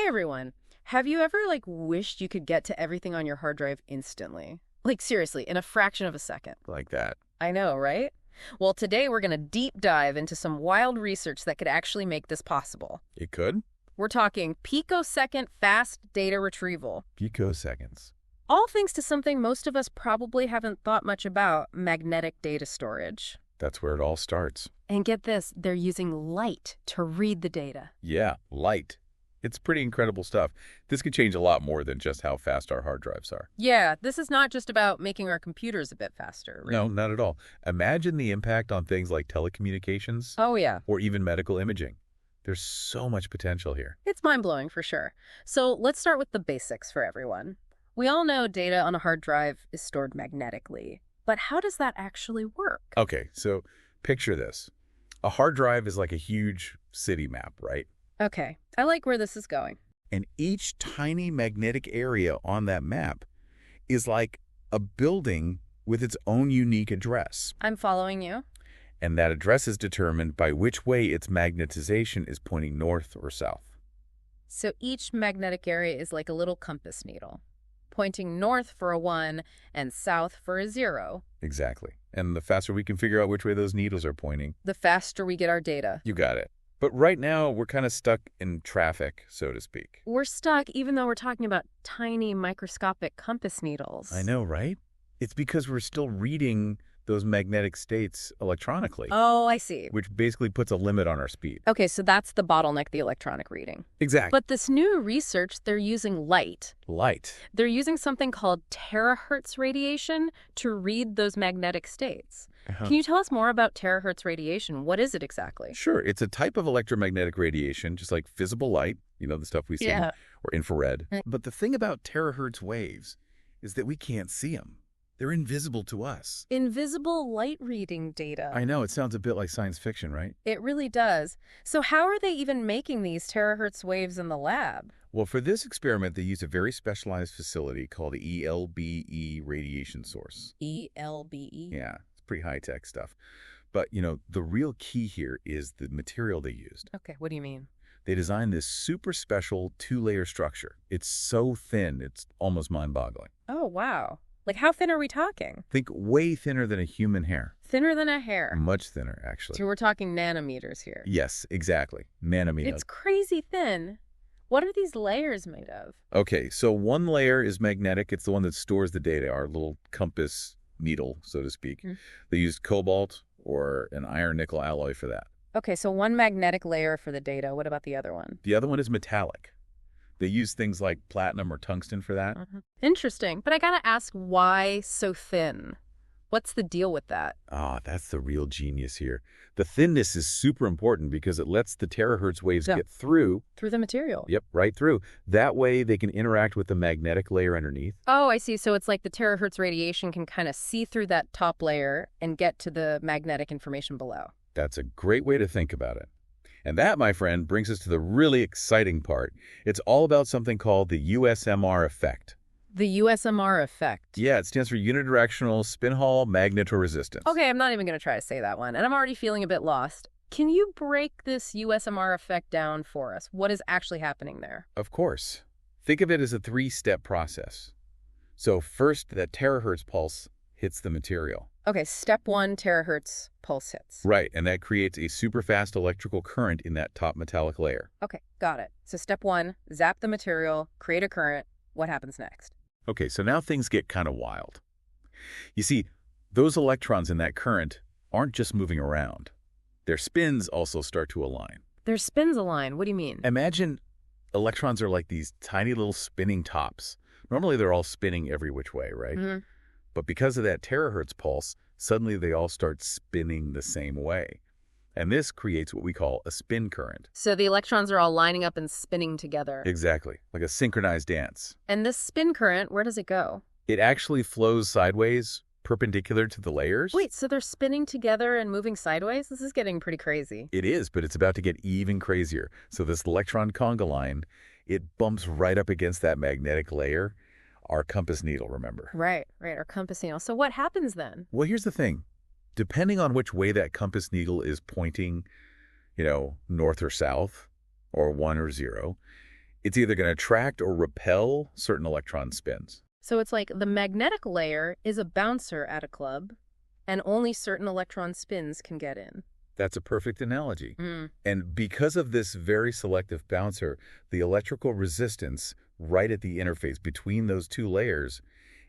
Hey everyone. Have you ever wished you could get to everything on your hard drive instantly? Like seriously, in a fraction of a second. Like that. I know, right? Well, today we're going to deep dive into some wild research that could actually make this possible. It could? We're talking picosecond fast data retrieval. Picoseconds. All thanks to something most of us probably haven't thought much about, magnetic data storage. That's where it all starts. And get this, they're using light to read the data. Yeah, light. It's pretty incredible stuff. This could change a lot more than just how fast our hard drives are. Yeah, this is not just about making our computers a bit faster. Right? No, not at all. Imagine the impact on things like telecommunications. Oh, yeah. Or even medical imaging. There's so much potential here. It's mind-blowing for sure. So let's start with the basics for everyone. We all know data on a hard drive is stored magnetically. But how does that actually work? Okay, so picture this. A hard drive is like a huge city map, right? Okay, I like where this is going. And each tiny magnetic area on that map is like a building with its own unique address. I'm following you. And that address is determined by which way its magnetization is pointing north or south. So each magnetic area is like a little compass needle, pointing north for a 1 and south for a 0. Exactly. And the faster we can figure out which way those needles are pointing, the faster we get our data. You got it. But right now, we're kind of stuck in traffic, so to speak. We're stuck even though we're talking about tiny microscopic compass needles. I know, right? It's because we're still reading those magnetic states electronically. Oh, I see. Which basically puts a limit on our speed. Okay, so that's the bottleneck, the electronic reading. Exactly. But this new research, they're using light. Light. They're using something called terahertz radiation to read those magnetic states. Can you tell us more about terahertz radiation? What is it exactly? Sure. It's a type of electromagnetic radiation, just like visible light, the stuff we see, or infrared. But the thing about terahertz waves is that we can't see them. They're invisible to us. Invisible light reading data. I know. It sounds a bit like science fiction, right? It really does. So how are they even making these terahertz waves in the lab? Well, for this experiment, they used a very specialized facility called the ELBE radiation source. ELBE? Yeah. Pretty high-tech stuff. But, the real key here is the material they used. Okay, what do you mean? They designed this super special 2-layer structure. It's so thin, it's almost mind-boggling. Oh, wow. Like, how thin are we talking? Think way thinner than a human hair. Thinner than a hair? Much thinner, actually. So we're talking nanometers here. Yes, exactly. Nanometers. It's crazy thin. What are these layers made of? Okay, so one layer is magnetic. It's the one that stores the data, our little compass needle, so to speak. They used cobalt or an iron-nickel alloy for that. Okay, so one magnetic layer for the data. What about the other one? The other one is metallic. They use things like platinum or tungsten for that. Interesting. But I gotta ask, why so thin? What's the deal with that? That's the real genius here. The thinness is super important because it lets the terahertz waves get through. Through the material? Yep, right through. That way they can interact with the magnetic layer underneath. Oh, I see. So it's like the terahertz radiation can kind of see through that top layer and get to the magnetic information below. That's a great way to think about it. And that, my friend, brings us to the really exciting part. It's all about something called the USMR effect. The USMR effect. Yeah, it stands for Unidirectional Spin-Hall Magnetoresistance. Okay, I'm not even going to try to say that one, and I'm already feeling a bit lost. Can you break this USMR effect down for us? What is actually happening there? Of course. Think of it as a 3-step process. So first, that terahertz pulse hits the material. Okay, step 1, terahertz pulse hits. Right, and that creates a super fast electrical current in that top metallic layer. Okay, got it. So step 1, zap the material, create a current. What happens next? Okay, so now things get kind of wild. You see, those electrons in that current aren't just moving around. Their spins also start to align. Their spins align? What do you mean? Imagine electrons are like these tiny little spinning tops. Normally they're all spinning every which way, right? But because of that terahertz pulse, suddenly they all start spinning the same way. And this creates what we call a spin current. So the electrons are all lining up and spinning together. Exactly, like a synchronized dance. And this spin current, where does it go? It actually flows sideways, perpendicular to the layers. Wait, so they're spinning together and moving sideways? This is getting pretty crazy. It is, but it's about to get even crazier. So this electron conga line, it bumps right up against that magnetic layer, our compass needle, remember? Right, our compass needle. So what happens then? Well, here's the thing. Depending on which way that compass needle is pointing, north or south, or 1 or 0, It's either going to attract or repel certain electron spins. So it's like the magnetic layer is a bouncer at a club, and only certain electron spins can get in. That's a perfect analogy. And because of this very selective bouncer, the electrical resistance right at the interface between those two layers,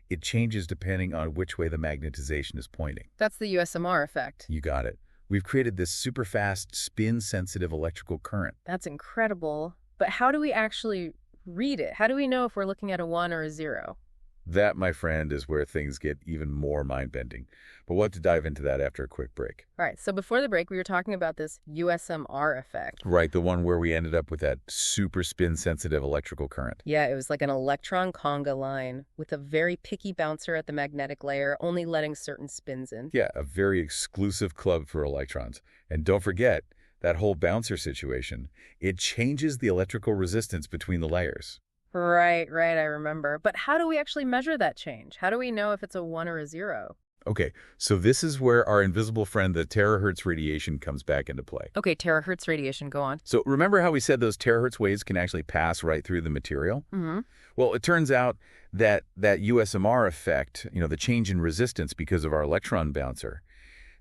it changes depending on which way the magnetization is pointing. That's the USMR effect. You got it. We've created this super fast, spin-sensitive electrical current. That's incredible. But how do we actually read it? How do we know if we're looking at a 1 or a 0? That, my friend, is where things get even more mind-bending. But we'll have to dive into that after a quick break. All right, so before the break, we were talking about this USMR effect. Right, the one where we ended up with that super spin-sensitive electrical current. Yeah, it was like an electron conga line with a very picky bouncer at the magnetic layer, only letting certain spins in. Yeah, a very exclusive club for electrons. And don't forget, that whole bouncer situation, it changes the electrical resistance between the layers. Right, I remember. But how do we actually measure that change? How do we know if it's a 1 or a 0? Okay, so this is where our invisible friend, the terahertz radiation, comes back into play. Okay, terahertz radiation, go on. So remember how we said those terahertz waves can actually pass right through the material? Well, it turns out that that USMR effect, the change in resistance because of our electron bouncer,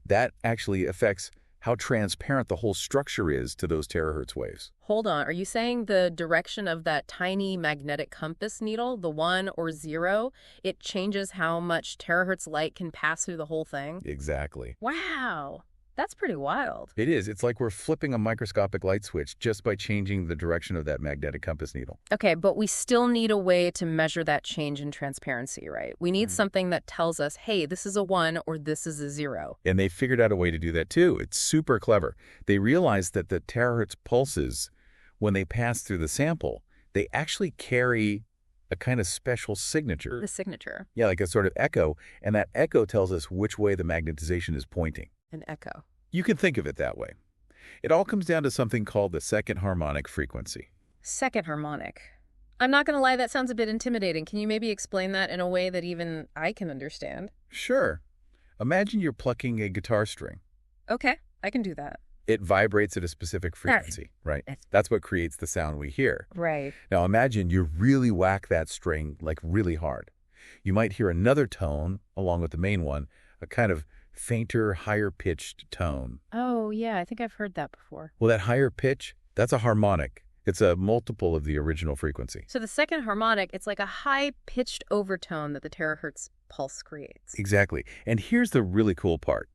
that actually affects how transparent the whole structure is to those terahertz waves. Hold on, are you saying the direction of that tiny magnetic compass needle, the 1 or 0, it changes how much terahertz light can pass through the whole thing? Exactly. Wow, that's pretty wild. It is. It's like we're flipping a microscopic light switch just by changing the direction of that magnetic compass needle. Okay, but we still need a way to measure that change in transparency, right? We need something that tells us, hey, this is a 1 or this is a 0. And they figured out a way to do that too. It's super clever. They realized that the terahertz pulses, when they pass through the sample, they actually carry a kind of special signature. The signature. Yeah, like a sort of echo. And that echo tells us which way the magnetization is pointing. An echo. You can think of it that way. It all comes down to something called the second harmonic frequency. Second harmonic. I'm not going to lie, that sounds a bit intimidating. Can you maybe explain that in a way that even I can understand? Sure. Imagine you're plucking a guitar string. Okay, I can do that. It vibrates at a specific frequency, right? That's what creates the sound we hear. Right. Now imagine you really whack that string like really hard. You might hear another tone along with the main one, a kind of fainter, higher-pitched tone. Oh, yeah, I think I've heard that before. Well, that higher pitch, that's a harmonic. It's a multiple of the original frequency. So the second harmonic, it's like a high-pitched overtone that the terahertz pulse creates. Exactly. And here's the really cool part.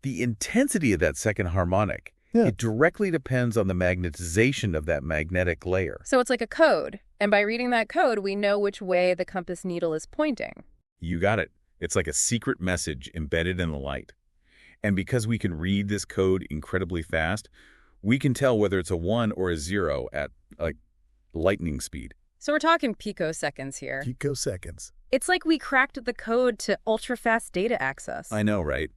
The intensity of that second harmonic, it directly depends on the magnetization of that magnetic layer. So it's like a code. And by reading that code, we know which way the compass needle is pointing. You got it. It's like a secret message embedded in the light. And because we can read this code incredibly fast, we can tell whether it's a 1 or a 0 at, like, lightning speed. So we're talking picoseconds here. Picoseconds. It's like we cracked the code to ultra-fast data access. I know, right?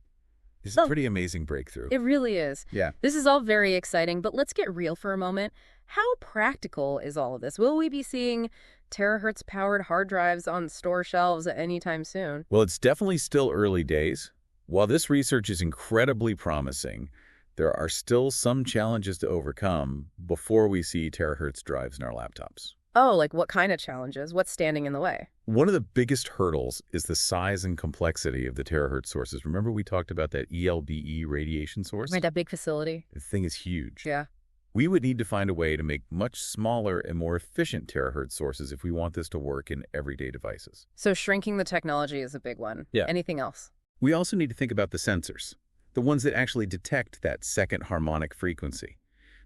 It's a pretty amazing breakthrough. It really is. Yeah. This is all very exciting, but let's get real for a moment. How practical is all of this? Will we be seeing terahertz-powered hard drives on store shelves anytime soon? Well, it's definitely still early days. While this research is incredibly promising, there are still some challenges to overcome before we see terahertz drives in our laptops. Oh, like what kind of challenges? What's standing in the way? One of the biggest hurdles is the size and complexity of the terahertz sources. Remember we talked about that ELBE radiation source? Right, that big facility. The thing is huge. Yeah. We would need to find a way to make much smaller and more efficient terahertz sources if we want this to work in everyday devices. So shrinking the technology is a big one. Yeah. Anything else? We also need to think about the sensors, the ones that actually detect that second harmonic frequency.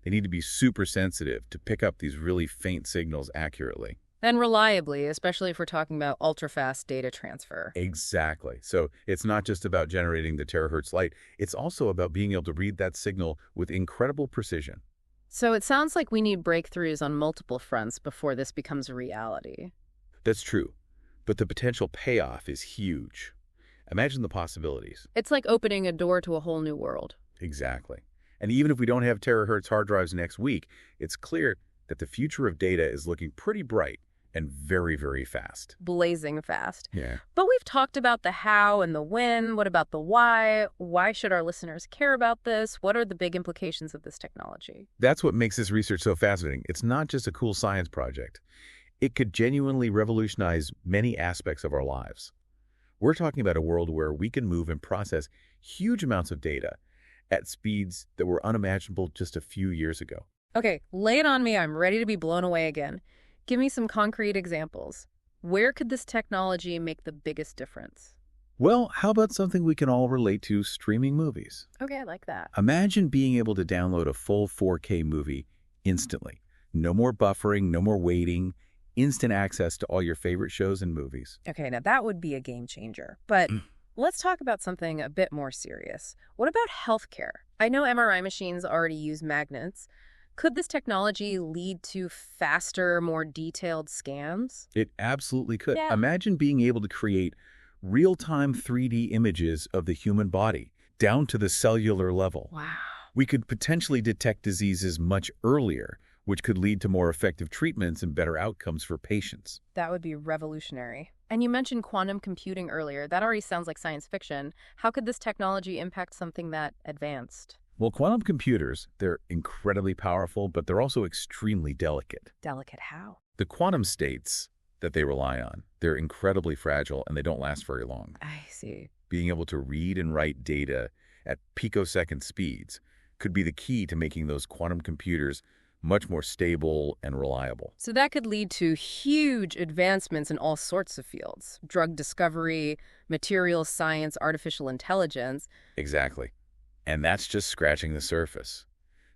They need to be super sensitive to pick up these really faint signals accurately. And reliably, especially if we're talking about ultra-fast data transfer. Exactly. So it's not just about generating the terahertz light. It's also about being able to read that signal with incredible precision. So it sounds like we need breakthroughs on multiple fronts before this becomes a reality. That's true. But the potential payoff is huge. Imagine the possibilities. It's like opening a door to a whole new world. Exactly. And even if we don't have terahertz hard drives next week, it's clear that the future of data is looking pretty bright, and very, very fast. Blazing fast. Yeah. But we've talked about the how and the when. What about the why? Why should our listeners care about this? What are the big implications of this technology? That's what makes this research so fascinating. It's not just a cool science project. It could genuinely revolutionize many aspects of our lives. We're talking about a world where we can move and process huge amounts of data at speeds that were unimaginable just a few years ago. Okay, lay it on me. I'm ready to be blown away again. Give me some concrete examples. Where could this technology make the biggest difference? Well, how about something we can all relate to, streaming movies? Okay, I like that. Imagine being able to download a full 4K movie instantly. No more buffering, no more waiting, instant access to all your favorite shows and movies. Okay, now that would be a game changer. But let's talk about something a bit more serious. What about healthcare? I know MRI machines already use magnets. Could this technology lead to faster, more detailed scans? It absolutely could. Yeah. Imagine being able to create real-time 3D images of the human body, down to the cellular level. Wow. We could potentially detect diseases much earlier, which could lead to more effective treatments and better outcomes for patients. That would be revolutionary. And you mentioned quantum computing earlier. That already sounds like science fiction. How could this technology impact something that advanced? Well, quantum computers, they're incredibly powerful, but they're also extremely delicate. Delicate how? The quantum states that they rely on, they're incredibly fragile and they don't last very long. I see. Being able to read and write data at picosecond speeds could be the key to making those quantum computers much more stable and reliable. So that could lead to huge advancements in all sorts of fields. Drug discovery, materials science, artificial intelligence. Exactly. And that's just scratching the surface.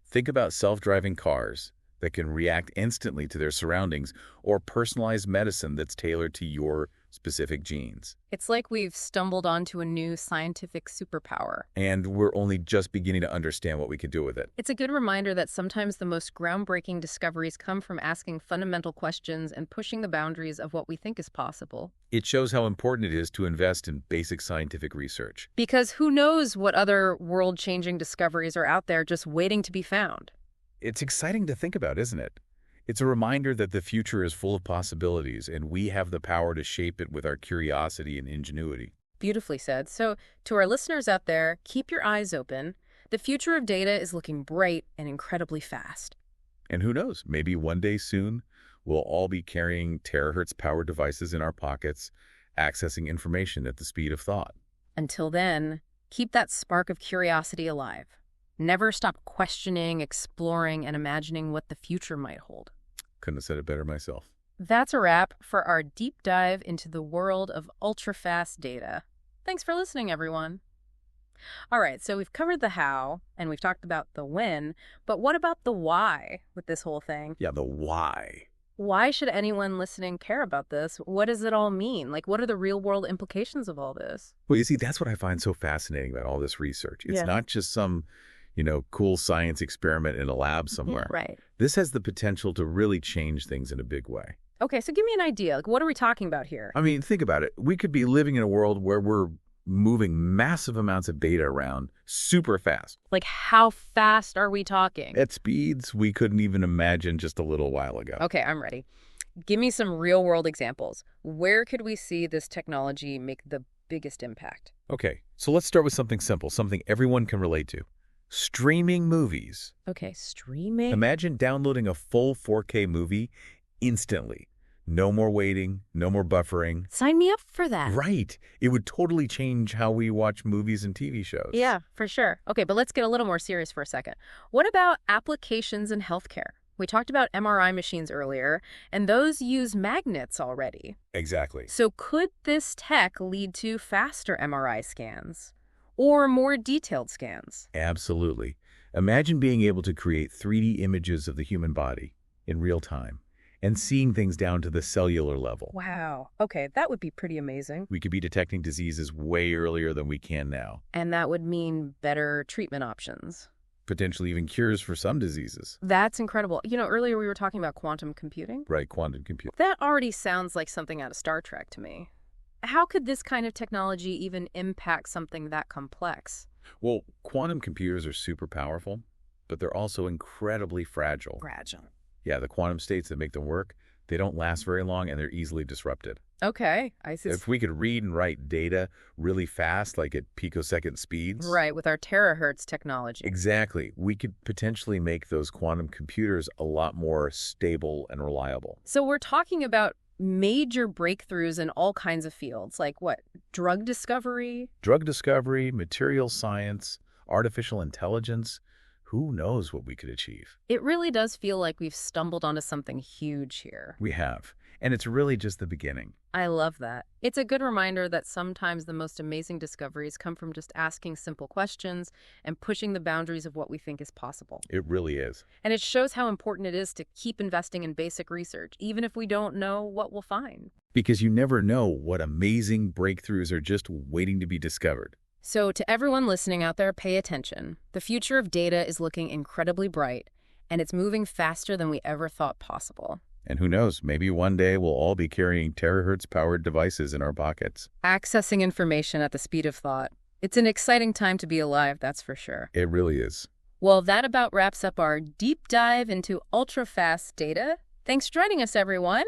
Think about self-driving cars that can react instantly to their surroundings, or personalized medicine that's tailored to your specific genes. It's like we've stumbled onto a new scientific superpower. And we're only just beginning to understand what we can do with it. It's a good reminder that sometimes the most groundbreaking discoveries come from asking fundamental questions and pushing the boundaries of what we think is possible. It shows how important it is to invest in basic scientific research. Because who knows what other world-changing discoveries are out there just waiting to be found. It's exciting to think about, isn't it? It's a reminder that the future is full of possibilities, and we have the power to shape it with our curiosity and ingenuity. Beautifully said. So, to our listeners out there, keep your eyes open. The future of data is looking bright and incredibly fast. And who knows, maybe one day soon, we'll all be carrying terahertz-powered devices in our pockets, accessing information at the speed of thought. Until then, keep that spark of curiosity alive. Never stop questioning, exploring, and imagining what the future might hold. Couldn't have said it better myself. That's a wrap for our deep dive into the world of ultra-fast data. Thanks for listening, everyone. All right, so we've covered the how, and we've talked about the when, but what about the why with this whole thing? Yeah, the why. Why should anyone listening care about this? What does it all mean? Like, what are the real-world implications of all this? Well, you see, that's what I find so fascinating about all this research. It's Yeah. not just some cool science experiment in a lab somewhere. Right. This has the potential to really change things in a big way. Okay, so give me an idea. Like, what are we talking about here? I mean, think about it. We could be living in a world where we're moving massive amounts of data around super fast. Like, how fast are we talking? At speeds we couldn't even imagine just a little while ago. Okay, I'm ready. Give me some real-world examples. Where could we see this technology make the biggest impact? Okay, so let's start with something simple, something everyone can relate to. Streaming movies. Okay, streaming? Imagine downloading a full 4K movie instantly. No more waiting, no more buffering. Sign me up for that. Right. It would totally change how we watch movies and TV shows. Yeah, for sure. Okay, but let's get a little more serious for a second. What about applications in healthcare? We talked about MRI machines earlier, and those use magnets already. Exactly. So could this tech lead to faster MRI scans? Or more detailed scans? Absolutely. Imagine being able to create 3D images of the human body in real time and seeing things down to the cellular level. Wow. Okay, that would be pretty amazing. We could be detecting diseases way earlier than we can now. And that would mean better treatment options. Potentially even cures for some diseases. That's incredible. You know, earlier we were talking about quantum computing. Right, quantum computing. That already sounds like something out of Star Trek to me. How could this kind of technology even impact something that complex? Well, quantum computers are super powerful, but they're also incredibly fragile. Fragile. Yeah, the quantum states that make them work, They don't last very long, and they're easily disrupted. Okay, I see. If we could read and write data really fast, like at picosecond speeds. Right, with our terahertz technology. Exactly. We could potentially make those quantum computers a lot more stable and reliable. So we're talking about major breakthroughs in all kinds of fields, like what? Drug discovery? Drug discovery, material science, artificial intelligence. Who knows what we could achieve? It really does feel like we've stumbled onto something huge here. We have. And it's really just the beginning. I love that. It's a good reminder that sometimes the most amazing discoveries come from just asking simple questions and pushing the boundaries of what we think is possible. It really is. And it shows how important it is to keep investing in basic research, even if we don't know what we'll find. Because you never know what amazing breakthroughs are just waiting to be discovered. So to everyone listening out there, pay attention. The future of data is looking incredibly bright, and it's moving faster than we ever thought possible. And who knows, maybe one day we'll all be carrying terahertz-powered devices in our pockets. Accessing information at the speed of thought. It's an exciting time to be alive, that's for sure. It really is. Well, that about wraps up our deep dive into ultra-fast data. Thanks for joining us, everyone.